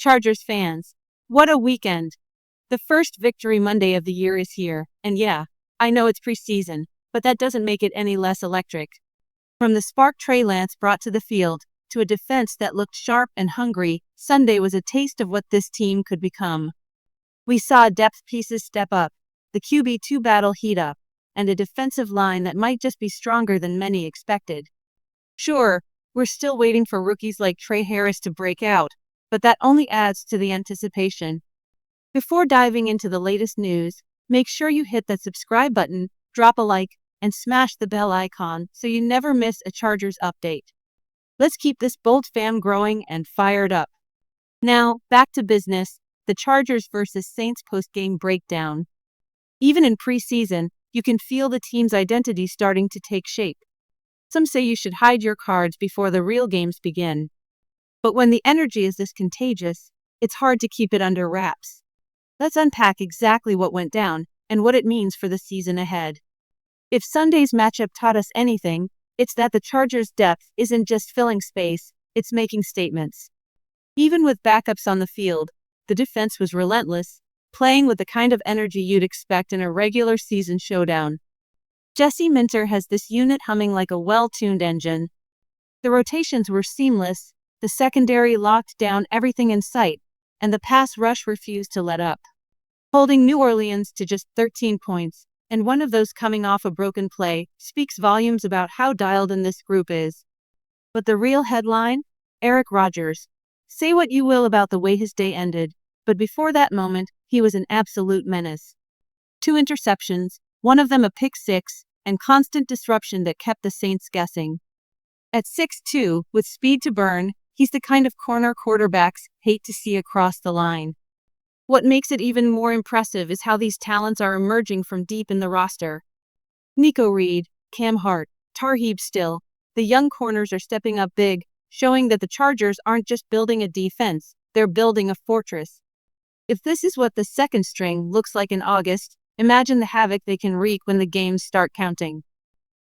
Chargers fans, what a weekend! The first victory Monday of the year is here, and yeah, I know it's preseason, but that doesn't make it any less electric. From the spark Trey Lance brought to the field, to a defense that looked sharp and hungry, Sunday was a taste of what this team could become. We saw depth pieces step up, the QB2 battle heat up, and a defensive line that might just be stronger than many expected. Sure, we're still waiting for rookies like Trey Harris to break out, but that only adds to the anticipation. Before diving into the latest news, make sure you hit that subscribe button, drop a like, and smash the bell icon so you never miss a Chargers update. Let's keep this bold fam growing and fired up. Now, back to business, the Chargers versus Saints post-game breakdown. Even in preseason, you can feel the team's identity starting to take shape. Some say you should hide your cards before the real games begin. But when the energy is this contagious, it's hard to keep it under wraps. Let's unpack exactly what went down and what it means for the season ahead. If Sunday's matchup taught us anything, it's that the Chargers' depth isn't just filling space, it's making statements. Even with backups on the field, the defense was relentless, playing with the kind of energy you'd expect in a regular season showdown. Jesse Minter has this unit humming like a well-tuned engine. The rotations were seamless, the secondary locked down everything in sight, and the pass rush refused to let up, holding New Orleans to just 13 points, and one of those coming off a broken play, speaks volumes about how dialed in this group is. But the real headline? Eric Rodgers. Say what you will about the way his day ended, but before that moment, he was an absolute menace. 2 interceptions, one of them a pick six, and constant disruption that kept the Saints guessing. At 6'2", with speed to burn, he's the kind of corner quarterbacks hate to see across the line. What makes it even more impressive is how these talents are emerging from deep in the roster. Nico Reed, Cam Hart, Tarheeb Still, the young corners are stepping up big, showing that the Chargers aren't just building a defense, they're building a fortress. If this is what the second string looks like in August, imagine the havoc they can wreak when the games start counting.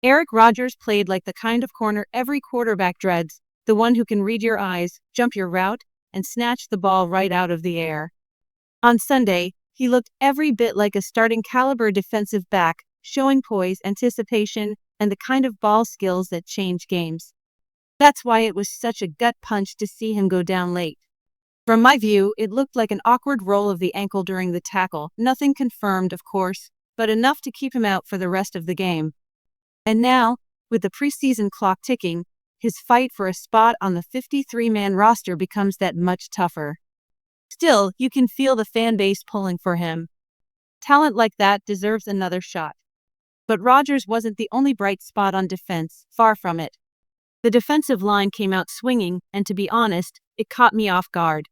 Eric Rodgers played like the kind of corner every quarterback dreads, the one who can read your eyes, jump your route, and snatch the ball right out of the air. On Sunday, he looked every bit like a starting caliber defensive back, showing poise, anticipation, and the kind of ball skills that change games. That's why it was such a gut punch to see him go down late. From my view, it looked like an awkward roll of the ankle during the tackle, nothing confirmed, of course, but enough to keep him out for the rest of the game. And now, with the preseason clock ticking, his fight for a spot on the 53-man roster becomes that much tougher. Still, you can feel the fan base pulling for him. Talent like that deserves another shot. But Rodgers wasn't the only bright spot on defense, far from it. The defensive line came out swinging, and to be honest, it caught me off guard.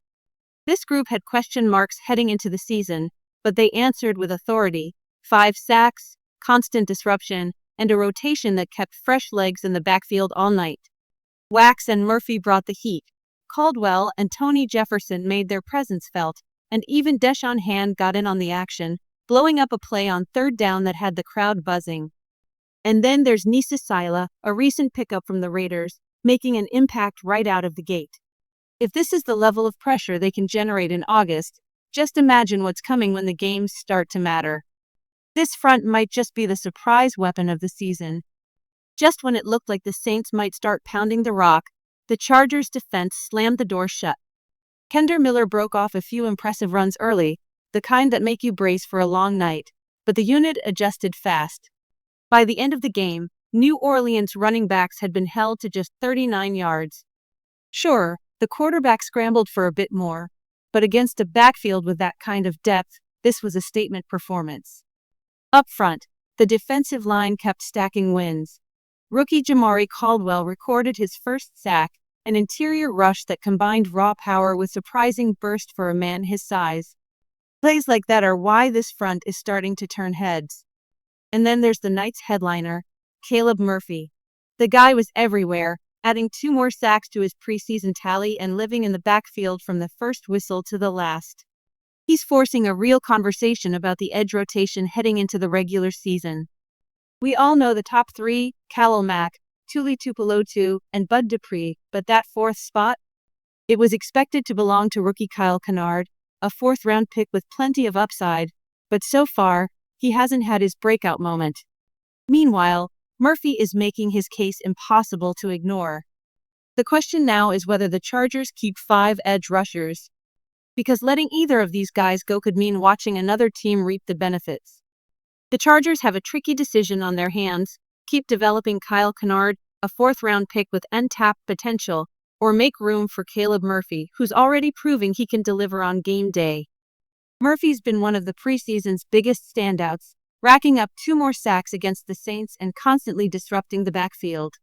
This group had question marks heading into the season, but they answered with authority. 5 sacks, constant disruption, and a rotation that kept fresh legs in the backfield all night. Wax and Murphy brought the heat. Caldwell and Tony Jefferson made their presence felt, and even Deshaun Hand got in on the action, blowing up a play on 3rd down that had the crowd buzzing. And then there's Nisa Sila, a recent pickup from the Raiders, making an impact right out of the gate. If this is the level of pressure they can generate in August, just imagine what's coming when the games start to matter. This front might just be the surprise weapon of the season. Just when it looked like the Saints might start pounding the rock, the Chargers' defense slammed the door shut. Kender Miller broke off a few impressive runs early, the kind that make you brace for a long night, but the unit adjusted fast. By the end of the game, New Orleans running backs had been held to just 39 yards. Sure, the quarterback scrambled for a bit more, but against a backfield with that kind of depth, this was a statement performance. Up front, the defensive line kept stacking wins. Rookie Jamari Caldwell recorded his first sack, an interior rush that combined raw power with surprising burst for a man his size. Plays like that are why this front is starting to turn heads. And then there's the night's headliner, Caleb Murphy. The guy was everywhere, adding 2 more sacks to his preseason tally and living in the backfield from the first whistle to the last. He's forcing a real conversation about the edge rotation heading into the regular season. We all know the top 3, Khalil Mack, Tuli Tuipulotu, and Bud Dupree, but that 4th spot? It was expected to belong to rookie Kyle Kennard, a fourth-round pick with plenty of upside, but so far, he hasn't had his breakout moment. Meanwhile, Murphy is making his case impossible to ignore. The question now is whether the Chargers keep 5 edge rushers, because letting either of these guys go could mean watching another team reap the benefits. The Chargers have a tricky decision on their hands: keep developing Kyle Kennard, a fourth-round pick with untapped potential, or make room for Caleb Murphy, who's already proving he can deliver on game day. Murphy's been one of the preseason's biggest standouts, racking up 2 more sacks against the Saints and constantly disrupting the backfield.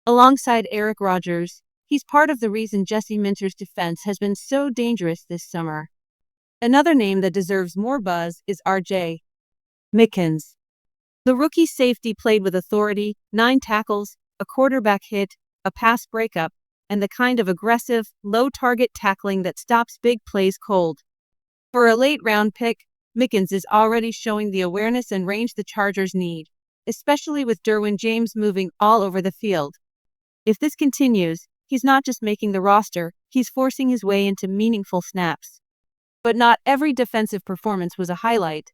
Alongside Eric Rodgers, he's part of the reason Jesse Minter's defense has been so dangerous this summer. Another name that deserves more buzz is R.J. Mickens. The rookie safety played with authority, 9 tackles, a quarterback hit, a pass breakup, and the kind of aggressive, low-target tackling that stops big plays cold. For a late-round pick, Mickens is already showing the awareness and range the Chargers need, especially with Derwin James moving all over the field. If this continues, he's not just making the roster, he's forcing his way into meaningful snaps. But not every defensive performance was a highlight.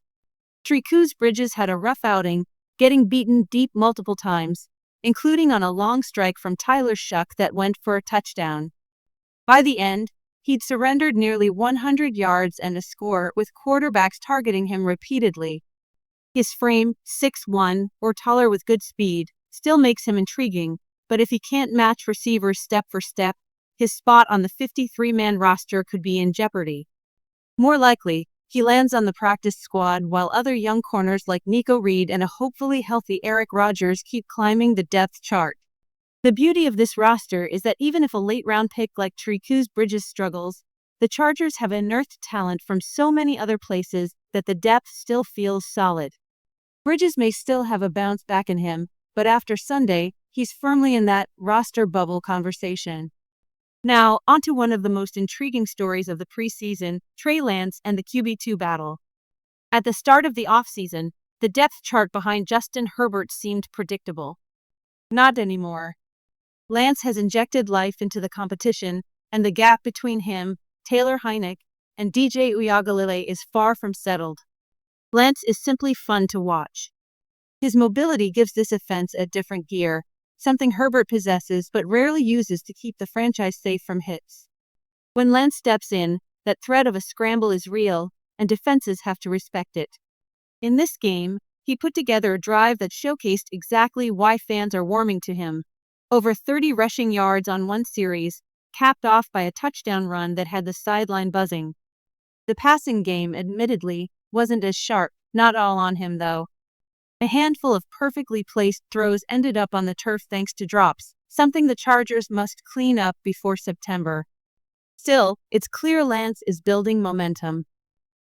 Trey Bridges had a rough outing, getting beaten deep multiple times, including on a long strike from Tyler Shuck that went for a touchdown. By the end, he'd surrendered nearly 100 yards and a score, with quarterbacks targeting him repeatedly. His frame, 6'1" or taller with good speed, still makes him intriguing, but if he can't match receivers step for step, his spot on the 53-man roster could be in jeopardy. More likely, he lands on the practice squad while other young corners like Nico Reed and a hopefully healthy Eric Rodgers keep climbing the depth chart. The beauty of this roster is that even if a late-round pick like Trey Bridges struggles, the Chargers have unearthed talent from so many other places that the depth still feels solid. Bridges may still have a bounce back in him, but after Sunday, he's firmly in that roster bubble conversation. Now, onto one of the most intriguing stories of the preseason, Trey Lance and the QB2 battle. At the start of the offseason, the depth chart behind Justin Herbert seemed predictable. Not anymore. Lance has injected life into the competition, and the gap between him, Taylor Heinicke, and DJ Uiagalelei is far from settled. Lance is simply fun to watch. His mobility gives this offense a different gear, something Herbert possesses but rarely uses to keep the franchise safe from hits. When Lance steps in, that threat of a scramble is real, and defenses have to respect it. In this game, he put together a drive that showcased exactly why fans are warming to him. Over 30 rushing yards on one series, capped off by a touchdown run that had the sideline buzzing. The passing game, admittedly, wasn't as sharp, not all on him though. A handful of perfectly placed throws ended up on the turf thanks to drops, something the Chargers must clean up before September. Still, it's clear Lance is building momentum.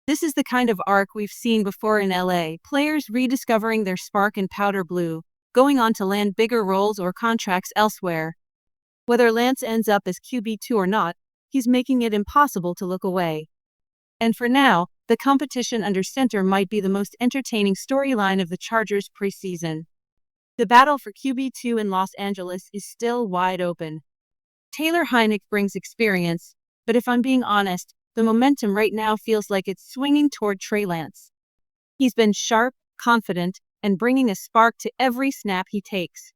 This is the kind of arc we've seen before in LA, players rediscovering their spark in powder blue, going on to land bigger roles or contracts elsewhere. Whether Lance ends up as QB2 or not, he's making it impossible to look away. And for now, the competition under center might be the most entertaining storyline of the Chargers preseason. The battle for QB2 in Los Angeles is still wide open. Taylor Heinicke brings experience, but if I'm being honest, the momentum right now feels like it's swinging toward Trey Lance. He's been sharp, confident, and bringing a spark to every snap he takes.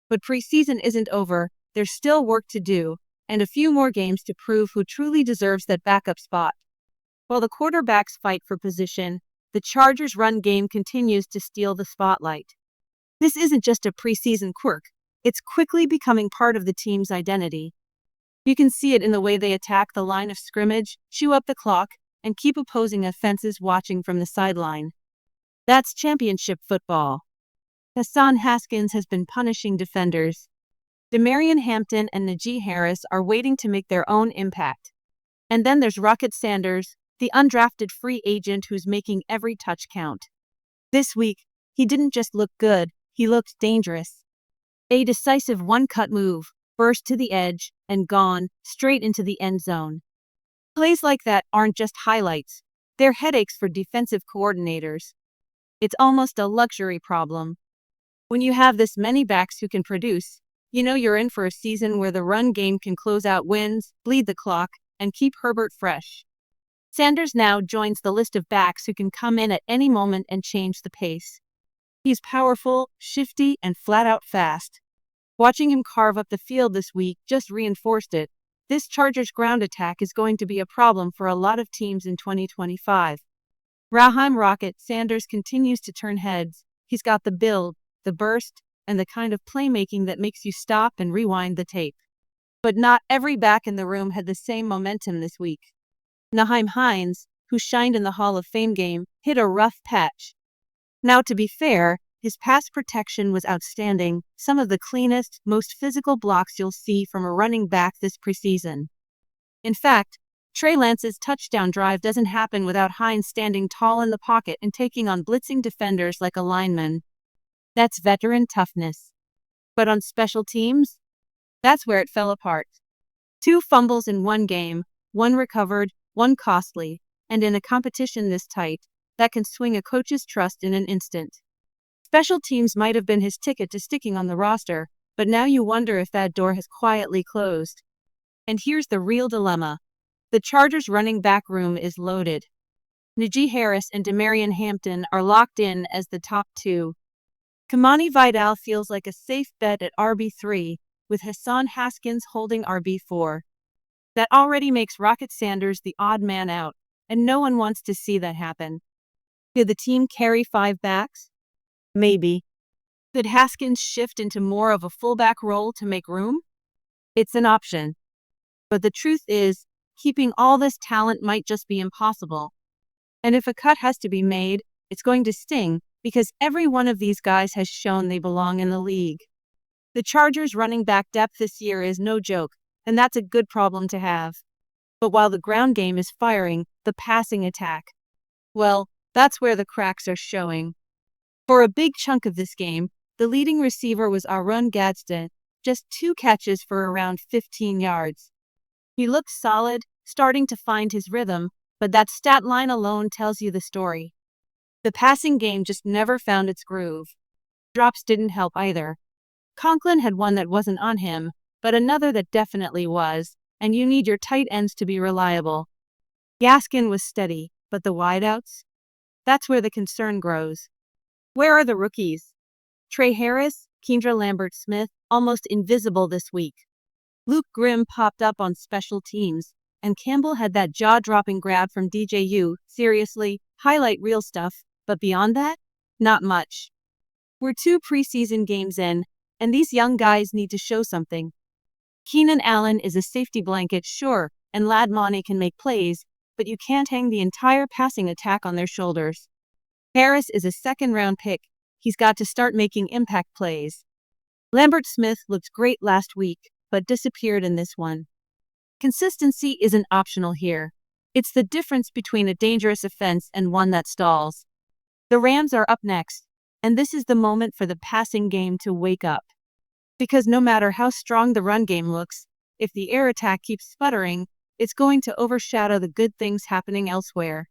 But preseason isn't over, there's still work to do, and a few more games to prove who truly deserves that backup spot. While the quarterbacks fight for position, the Chargers' run game continues to steal the spotlight. This isn't just a preseason quirk, it's quickly becoming part of the team's identity. You can see it in the way they attack the line of scrimmage, chew up the clock, and keep opposing offenses watching from the sideline. That's championship football. Hassan Haskins has been punishing defenders. Demarion Hampton and Najee Harris are waiting to make their own impact. And then there's Rocket Sanders, the undrafted free agent who's making every touch count. This week, he didn't just look good, he looked dangerous. A decisive one-cut move, burst to the edge, and gone, straight into the end zone. Plays like that aren't just highlights, they're headaches for defensive coordinators. It's almost a luxury problem. When you have this many backs who can produce, you know you're in for a season where the run game can close out wins, bleed the clock, and keep Herbert fresh. Sanders now joins the list of backs who can come in at any moment and change the pace. He's powerful, shifty, and flat-out fast. Watching him carve up the field this week just reinforced it. This Chargers ground attack is going to be a problem for a lot of teams in 2025. Raheem Rocket Sanders continues to turn heads. He's got the build, the burst, and the kind of playmaking that makes you stop and rewind the tape. But not every back in the room had the same momentum this week. Nyheim Hines, who shined in the Hall of Fame game, hit a rough patch. Now, to be fair, his pass protection was outstanding, some of the cleanest, most physical blocks you'll see from a running back this preseason. In fact, Trey Lance's touchdown drive doesn't happen without Hines standing tall in the pocket and taking on blitzing defenders like a lineman. That's veteran toughness. But on special teams, that's where it fell apart. 2 fumbles in one game, 1 recovered, 1 costly, and in a competition this tight, that can swing a coach's trust in an instant. Special teams might have been his ticket to sticking on the roster, but now you wonder if that door has quietly closed. And here's the real dilemma. The Chargers running back room is loaded. Najee Harris and Demarion Hampton are locked in as the top 2. Kamani Vidal feels like a safe bet at RB3, with Hassan Haskins holding RB4. That already makes Rocket Sanders the odd man out, and no one wants to see that happen. Could the team carry 5 backs? Maybe. Could Haskins shift into more of a fullback role to make room? It's an option. But the truth is, keeping all this talent might just be impossible. And if a cut has to be made, it's going to sting, because every one of these guys has shown they belong in the league. The Chargers' running back depth this year is no joke, and that's a good problem to have. But while the ground game is firing, the passing attack, well, that's where the cracks are showing. For a big chunk of this game, the leading receiver was Aaron Gadsden, just 2 catches for around 15 yards. He looked solid, starting to find his rhythm, but that stat line alone tells you the story. The passing game just never found its groove. Drops didn't help either. Conklin had one that wasn't on him, but another that definitely was, and you need your tight ends to be reliable. Gaskin was steady, but the wideouts? That's where the concern grows. Where are the rookies? Trey Harris, Kendra Lambert-Smith, almost invisible this week. Luke Grimm popped up on special teams, and Campbell had that jaw-dropping grab from DJU. Seriously, highlight real stuff, but beyond that, not much. We're 2 preseason games in, and these young guys need to show something. Keenan Allen is a safety blanket, sure, and Lad Money can make plays, but you can't hang the entire passing attack on their shoulders. Harris is a second-round pick. He's got to start making impact plays. Lambert-Smith looked great last week, but disappeared in this one. Consistency isn't optional here. It's the difference between a dangerous offense and one that stalls. The Rams are up next, and this is the moment for the passing game to wake up. Because no matter how strong the run game looks, if the air attack keeps sputtering, it's going to overshadow the good things happening elsewhere.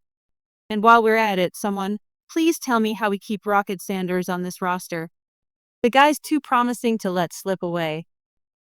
And while we're at it, someone, please tell me how we keep Rocket Sanders on this roster. The guy's too promising to let slip away.